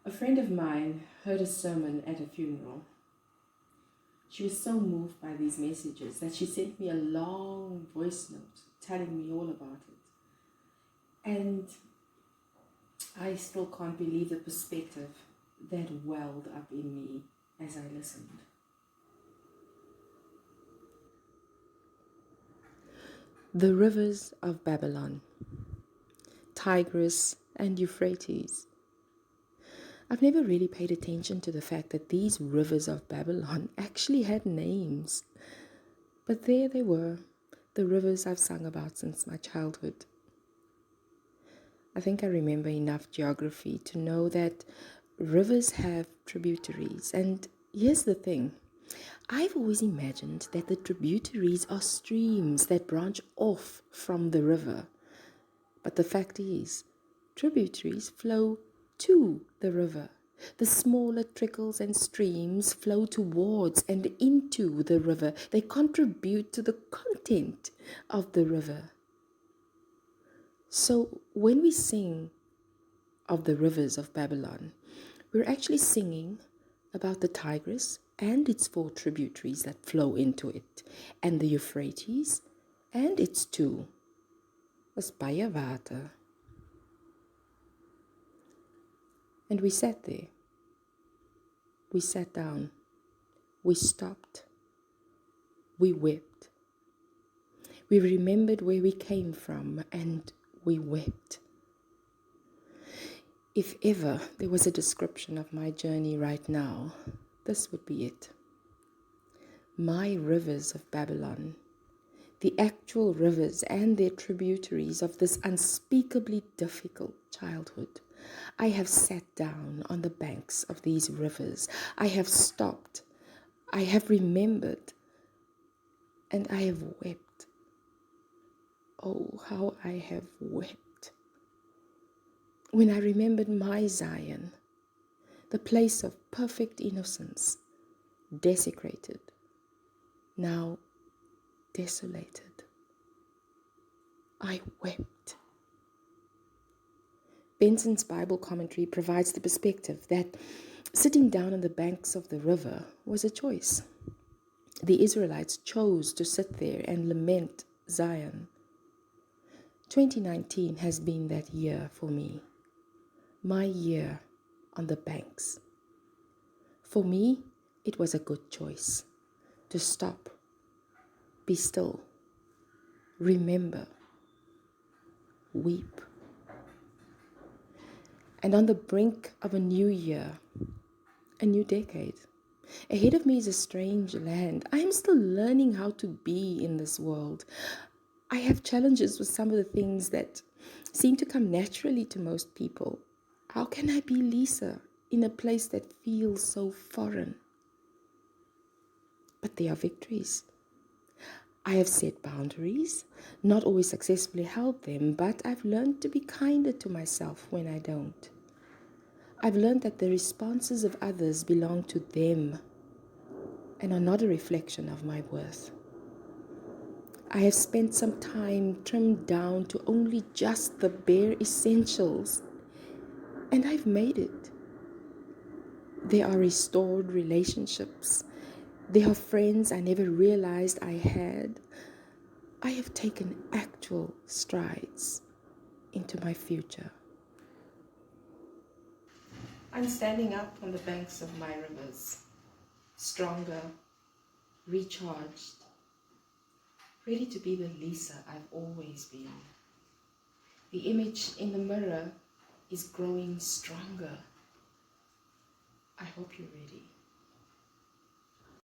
A friend of mine heard a sermon at a funeral. She was so moved by these messages that she sent me a long voice note telling me all about it. And I still can't believe the perspective that welled up in me as I listened. The rivers of Babylon, Tigris and Euphrates. I've never really paid attention to the fact that these rivers of Babylon actually had names. But there they were, the rivers I've sung about since my childhood. I think I remember enough geography to know that rivers have tributaries. And here's the thing. I've always imagined that the tributaries are streams that branch off from the river. But the fact is, tributaries flow to the river. The smaller trickles and streams flow towards and into the river. They contribute to the content of the river. So when we sing of the rivers of Babylon, we're actually singing about the Tigris and its 4 tributaries that flow into it, and the Euphrates and its 2. Was baie water. And we sat there. We sat down. We stopped. We wept. We remembered where we came from and we wept. If ever there was a description of my journey right now, this would be it. My rivers of Babylon, the actual rivers and their tributaries of this unspeakably difficult childhood. I have sat down on the banks of these rivers. I have stopped. I have remembered. And I have wept. Oh, how I have wept. When I remembered my Zion, the place of perfect innocence, desecrated, now desolated. I wept. Benson's Bible commentary provides the perspective that sitting down on the banks of the river was a choice. The Israelites chose to sit there and lament Zion. 2019 has been that year for me, my year on the banks. For me, it was a good choice to stop, be still, remember, weep. And on the brink of a new year, a new decade, ahead of me is a strange land. I am still learning how to be in this world. I have challenges with some of the things that seem to come naturally to most people. How can I be Lisa in a place that feels so foreign? But there are victories. I have set boundaries, not always successfully held them, but I've learned to be kinder to myself when I don't. I've learned that the responses of others belong to them and are not a reflection of my worth. I have spent some time trimmed down to only just the bare essentials, and I've made it. There are restored relationships. There are friends I never realized I had. I have taken actual strides into my future. I'm standing up on the banks of my rivers, stronger, recharged, ready to be the Lisa I've always been. The image in the mirror is growing stronger. I hope you're ready.